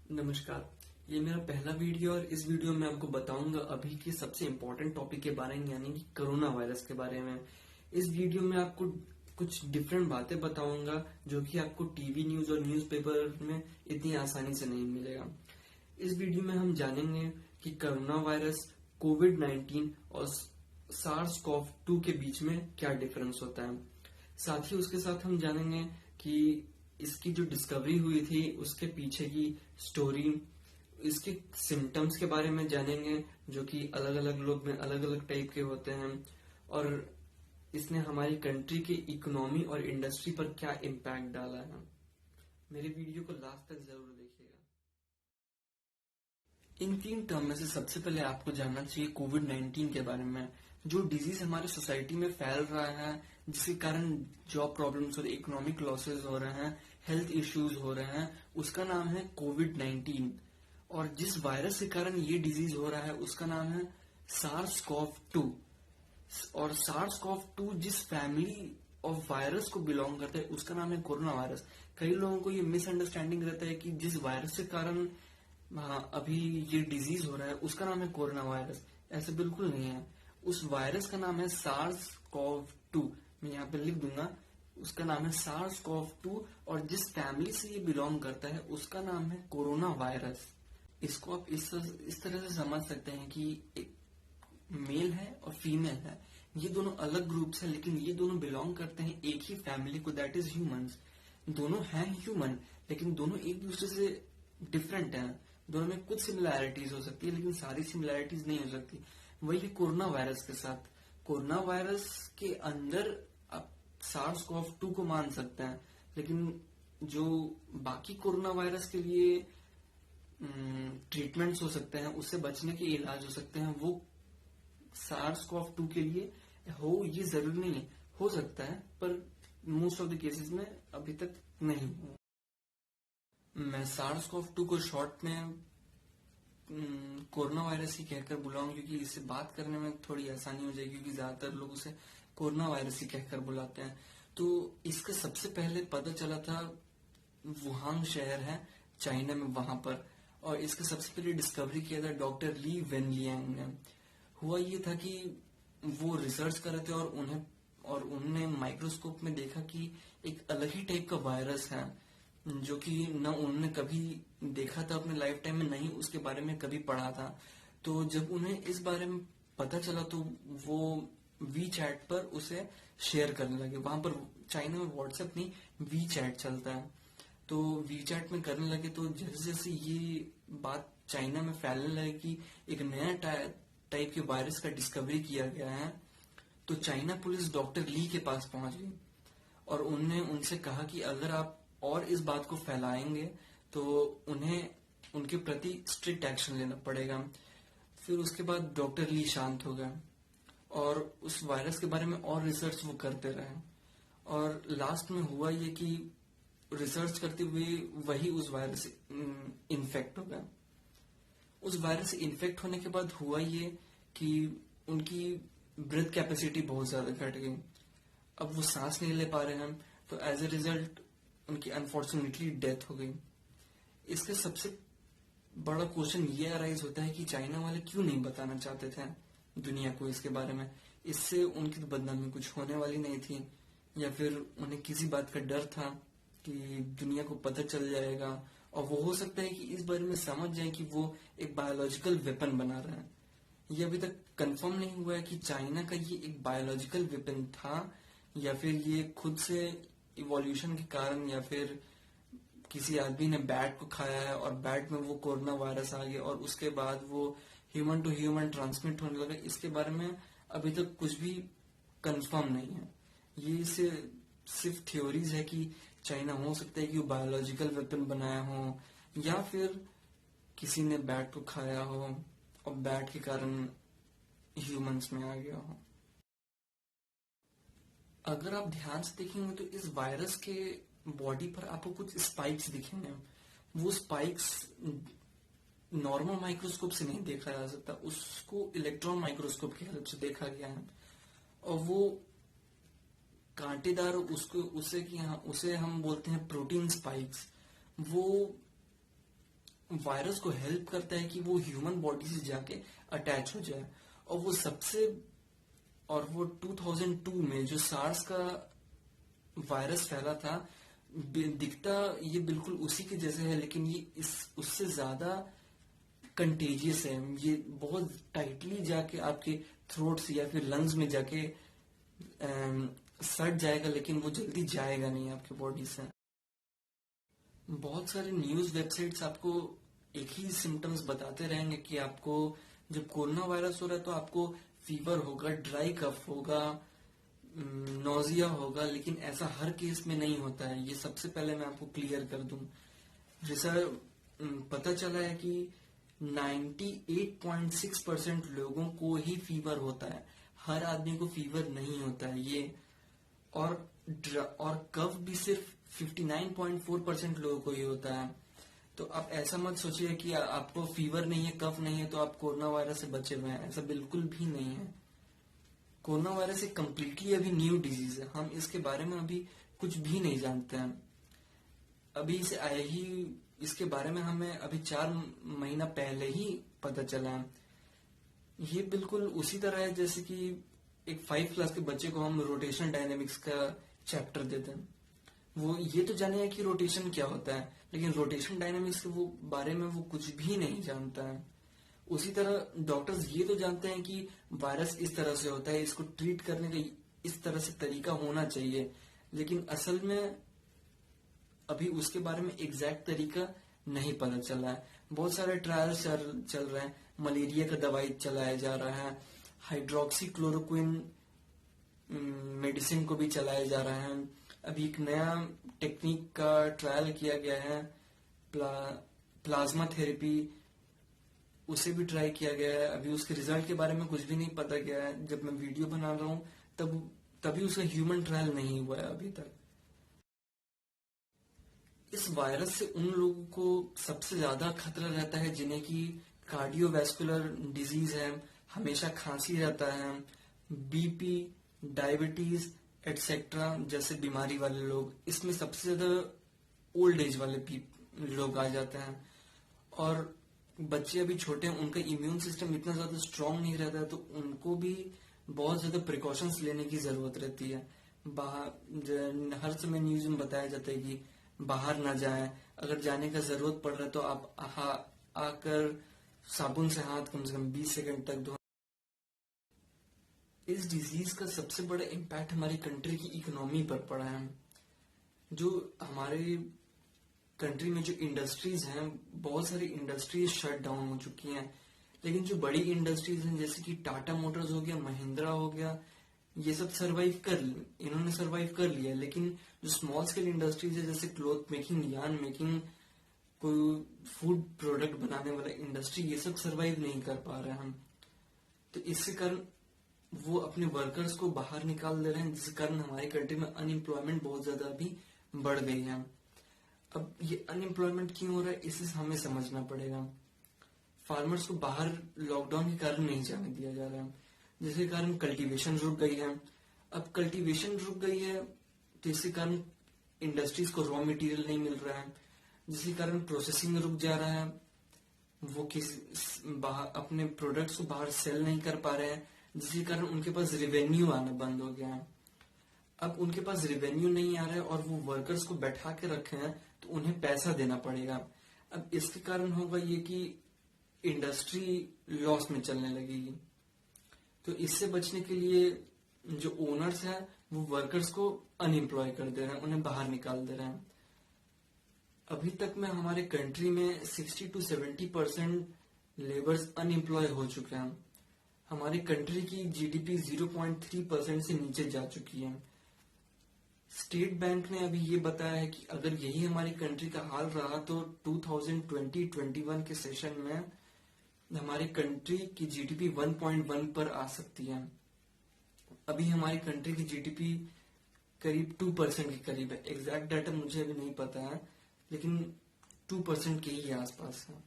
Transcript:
नमस्कार। ये मेरा पहला वीडियो और इस वीडियो में आपको बताऊंगा अभी के सबसे इम्पोर्टेंट टॉपिक के बारे में, यानी कि कोरोना वायरस के बारे में। इस वीडियो में आपको कुछ डिफरेंट बातें बताऊंगा जो कि आपको टीवी न्यूज और न्यूज़पेपर में इतनी आसानी से नहीं मिलेगा। इस वीडियो में हम जानेंगे कि कोरोना वायरस, कोविड-19 और सार्स-CoV-2 के बीच में क्या डिफरेंस होता है। साथ ही उसके साथ हम जानेंगे कि इसकी जो डिस्कवरी हुई थी उसके पीछे की स्टोरी, इसके सिम्टम्स के बारे में जानेंगे जो कि अलग अलग लोग में अलग अलग टाइप के होते हैं, और इसने हमारी कंट्री की इकोनॉमी और इंडस्ट्री पर क्या इम्पैक्ट डाला है। मेरे वीडियो को लास्ट तक जरूर देखिएगा। इन तीन टर्म में से सबसे पहले आपको जानना चाहिए कोविड-19 के बारे में। जो डिजीज हमारे सोसाइटी में फैल रहा है, जिसके कारण जॉब प्रॉब्लम्स और इकोनॉमिक लॉसेस हो रहे हैं, हेल्थ इश्यूज हो रहे हैं, उसका नाम है कोविड-19। और जिस वायरस के कारण ये डिजीज हो रहा है उसका नाम है सार्स-CoV-2। और सार्स-CoV-2 जिस फैमिली ऑफ वायरस को बिलोंग करता है उसका नाम है कोरोना वायरस। कई लोगों को ये मिसअंडरस्टैंडिंग रहता है कि जिस वायरस के कारण अभी ये डिजीज हो रहा है उसका नाम है कोरोना वायरस। ऐसा बिल्कुल नहीं है। उस वायरस का नाम है सार्स-CoV-2। मैं यहाँ पे लिख दूंगा, उसका नाम है सार्स-CoV-2 और जिस फैमिली से ये बिलोंग करता है उसका नाम है कोरोना वायरस। इसको आप इस तरह से समझ सकते हैं कि एक मेल है और फीमेल है, ये दोनों अलग ग्रुप्स हैं लेकिन ये दोनों बिलोंग करते हैं एक ही फैमिली को, दैट इज ह्यूमंस। दोनों हैं ह्यूमन लेकिन दोनों एक दूसरे से डिफरेंट हैं। दोनों में कुछ सिमिलैरिटीज हो सकती है लेकिन सारी सिमिलैरिटीज नहीं हो सकती। वही है कोरोना वायरस के साथ। कोरोना वायरस के अंदर आप सार्स-CoV-2 को मान सकते हैं, लेकिन जो बाकी कोरोना वायरस के लिए ट्रीटमेंट्स हो सकते हैं, उससे बचने के इलाज हो सकते हैं, वो सार्स-CoV-2 के लिए हो ये जरूरी नहीं है। हो सकता है पर मोस्ट ऑफ द केसेस में अभी तक नहीं हो। मैं सार्स-CoV-2 को शॉर्ट में कोरोना वायरस ही कहकर बुलाऊं क्योंकि इससे बात करने में थोड़ी आसानी हो जाएगी, क्योंकि ज्यादातर लोग उसे कोरोना वायरस ही कहकर बुलाते हैं। तो इसका सबसे पहले पता चला था वुहान शहर है चाइना में, वहां पर। और इसका सबसे पहले डिस्कवरी किया था डॉक्टर ली वेनलियांग ने। हुआ ये था कि वो रिसर्च कर रहे थे और उन्होंने माइक्रोस्कोप में देखा कि एक अलग ही टाइप का वायरस है जो कि न उन्होंने कभी देखा था अपने लाइफ टाइम में, नहीं उसके बारे में कभी पढ़ा था। तो जब उन्हें इस बारे में पता चला तो वो वी चैट पर उसे शेयर करने लगे। वहां पर चाइना में व्हाट्सएप नहीं, वी चैट चलता है, तो वी चैट में करने लगे। तो जैसे जैसे ये बात चाइना में फैलने लगी कि एक नया टाइप के वायरस का डिस्कवरी किया गया है, तो चाइना पुलिस डॉक्टर ली के पास पहुंच गई और उनने उनसे कहा कि अगर आप और इस बात को फैलाएंगे तो उन्हें उनके प्रति स्ट्रिक्ट एक्शन लेना पड़ेगा। फिर उसके बाद डॉक्टर ली शांत हो गए और उस वायरस के बारे में और रिसर्च वो करते रहे। और लास्ट में हुआ ये कि रिसर्च करते हुए वही उस वायरस से इन्फेक्ट हो गया। उस वायरस से इन्फेक्ट होने के बाद हुआ ये कि उनकी ब्रेथ कैपेसिटी बहुत ज्यादा घट गई। अब वो सांस नहीं ले पा रहे हैं, तो एज ए रिजल्ट उनकी अनफॉर्चुनेटली डेथ हो गई। इसका सबसे बड़ा क्वेश्चन ये अराइज होता है कि चाइना वाले क्यों नहीं बताना चाहते थे दुनिया को इसके बारे में। इससे उनकी तो बदनामी कुछ होने वाली नहीं थी, या फिर उन्हें किसी बात का डर था कि दुनिया को पता चल जाएगा और वो हो सकता है कि इस बारे में समझ जाए कि वो एक बायोलॉजिकल वेपन बना रहे हैं। ये अभी तक कंफर्म नहीं हुआ है कि चाइना का ये एक बायोलॉजिकल वेपन था या फिर ये खुद से इवोल्यूशन के कारण, या फिर किसी आदमी ने बैट को खाया है और बैट में वो कोरोना वायरस आ गया और उसके बाद वो ह्यूमन टू ह्यूमन ट्रांसमिट होने लगा। इसके बारे में अभी तक कुछ भी कंफर्म नहीं है। ये सिर्फ थ्योरीज है कि चाइना हो सकता है कि वो बायोलॉजिकल वेपन बनाया हो, या फिर किसी ने बैट को खाया हो और बैट के कारण ह्यूमंस में आ गया हो। अगर आप ध्यान से देखेंगे तो इस वायरस के बॉडी पर आपको कुछ स्पाइक्स दिखेंगे। वो स्पाइक्स नॉर्मल माइक्रोस्कोप से नहीं देखा जा सकता, उसको इलेक्ट्रॉन माइक्रोस्कोप की हेल्प से देखा गया है। और वो कांटेदार उसे हम बोलते हैं प्रोटीन स्पाइक्स। वो वायरस को हेल्प करता है कि वो ह्यूमन बॉडी से जाके अटैच हो जाए। और वो सबसे और वो 2002 में जो सार्स का वायरस फैला था, दिखता ये बिल्कुल उसी के जैसे है, लेकिन ये इस उससे ज्यादा कंटेजियस है। ये बहुत टाइटली जाके आपके थ्रोट से या फिर लंग्स में जाके सट जाएगा, लेकिन वो जल्दी जाएगा नहीं आपके बॉडी से। बहुत सारे न्यूज वेबसाइट्स आपको एक ही सिम्टम्स बताते रहेंगे कि आपको जब कोरोना वायरस हो रहा है तो आपको फीवर होगा, ड्राई कफ होगा, नोजिया होगा, लेकिन ऐसा हर केस में नहीं होता है। ये सबसे पहले मैं आपको क्लियर कर दूं। रिसर्च पता चला है कि 98.6% लोगों को ही फीवर होता है, हर आदमी को फीवर नहीं होता है ये। और कफ भी सिर्फ 59.4% लोगों को ही होता है। तो आप ऐसा मत सोचिए कि आपको फीवर नहीं है, कफ नहीं है तो आप कोरोना वायरस से बचे हुए हैं, ऐसा बिल्कुल भी नहीं है। कोरोना वायरस एक कम्प्लीटली अभी न्यू डिजीज है, हम इसके बारे में अभी कुछ भी नहीं जानते हैं। अभी इसे आए ही इसके बारे में हमें अभी 4 महीना पहले ही पता चला है। ये बिल्कुल उसी तरह है जैसे कि एक 5 क्लास के बच्चे को हम रोटेशनल डायनेमिक्स का चैप्टर देते हैं। वो ये तो जाने कि रोटेशन क्या होता है, लेकिन रोटेशन डायनेमिक्स के वो बारे में वो कुछ भी नहीं जानता है। उसी तरह डॉक्टर्स ये तो जानते हैं कि वायरस इस तरह से होता है, इसको ट्रीट करने का इस तरह से तरीका होना चाहिए, लेकिन असल में अभी उसके बारे में एग्जैक्ट तरीका नहीं पता चला है। बहुत सारे ट्रायल्स चल रहे हैं, मलेरिया का दवाई चलाया जा रहा है, हाइड्रोक्सी क्लोरोक्विन मेडिसिन को भी चलाया जा रहा है। अभी एक नया टेक्निक का ट्रायल किया गया है, प्लाज्मा थेरेपी, उसे भी ट्राई किया गया है। अभी उसके रिजल्ट के बारे में कुछ भी नहीं पता गया है। जब मैं वीडियो बना रहा हूँ तभी उसका ह्यूमन ट्रायल नहीं हुआ है अभी तक। इस वायरस से उन लोगों को सबसे ज्यादा खतरा रहता है जिन्हें की कार्डियोवैस्कुलर डिजीज है, हमेशा खांसी रहता है, बीपी, डायबिटीज एटसेट्रा जैसे बीमारी वाले लोग। इसमें सबसे ज्यादा ओल्ड एज वाले लोग आ जाते हैं। और बच्चे अभी छोटे हैं, उनका इम्यून सिस्टम इतना ज्यादा स्ट्रांग नहीं रहता है, तो उनको भी बहुत ज्यादा प्रिकॉशंस लेने की जरूरत रहती है। हर समय न्यूज में बताया जाता है कि बाहर ना जाएं, अगर जाने का जरूरत पड़ रहा है तो आप आकर साबुन से हाथ कम से कम 20 सेकंड तक धो। इस डिजीज का सबसे बड़ा इम्पैक्ट हमारी कंट्री की इकोनॉमी पर पड़ा है। जो हमारे कंट्री में जो इंडस्ट्रीज हैं, बहुत सारी इंडस्ट्रीज शट डाउन हो चुकी हैं, लेकिन जो बड़ी इंडस्ट्रीज हैं जैसे कि टाटा मोटर्स हो गया, महिंद्रा हो गया, ये सब इन्होंने सरवाइव कर लिया। लेकिन जो स्मॉल स्केल इंडस्ट्रीज है जैसे क्लॉथ मेकिंग, यार्न मेकिंग, कोई फूड प्रोडक्ट बनाने वाला इंडस्ट्री, ये सब सरवाइव नहीं कर पा रहे हैं। तो इसके कारण वो अपने वर्कर्स को बाहर निकाल दे रहे हैं, जिसके कारण हमारी कंट्री में अनएम्प्लॉयमेंट बहुत ज्यादा अभी बढ़ गई है। अब ये अनएम्प्लॉयमेंट क्यों हो रहा है, इसे हमें समझना पड़ेगा। फार्मर्स को बाहर लॉकडाउन के कारण नहीं जाने दिया जा रहा है, जिसके कारण कल्टीवेशन रुक गई है। अब कल्टीवेशन रुक गई है तो इसके कारण इंडस्ट्रीज को रॉ मटेरियल नहीं मिल रहा है, जिसके कारण प्रोसेसिंग रुक जा रहा है। वो अपने प्रोडक्ट्स को बाहर सेल नहीं कर पा रहे हैं, जिसके कारण उनके पास रेवेन्यू आना बंद हो गया है। अब उनके पास रेवेन्यू नहीं आ रहा है और वो वर्कर्स को बैठा के रखे हैं, तो उन्हें पैसा देना पड़ेगा। अब इसके कारण होगा ये कि इंडस्ट्री लॉस में चलने लगेगी। तो इससे बचने के लिए जो ओनर्स हैं वो वर्कर्स को अनएम्प्लॉय कर दे रहे हैं, उन्हें बाहर निकाल दे रहे हैं। अभी तक में हमारे कंट्री में 60 to 70% लेबर्स अनएम्प्लॉय हो चुके हैं। हमारी कंट्री की जीडीपी 0.3% से नीचे जा चुकी है। स्टेट बैंक ने अभी ये बताया है कि अगर यही हमारी कंट्री का हाल रहा तो 2020-21 के सेशन में हमारी कंट्री की जीडीपी 1.1 पर आ सकती है। अभी हमारी कंट्री की जीडीपी करीब 2% के करीब है। एग्जैक्ट डाटा मुझे अभी नहीं पता है, लेकिन 2% के ही आसपास है।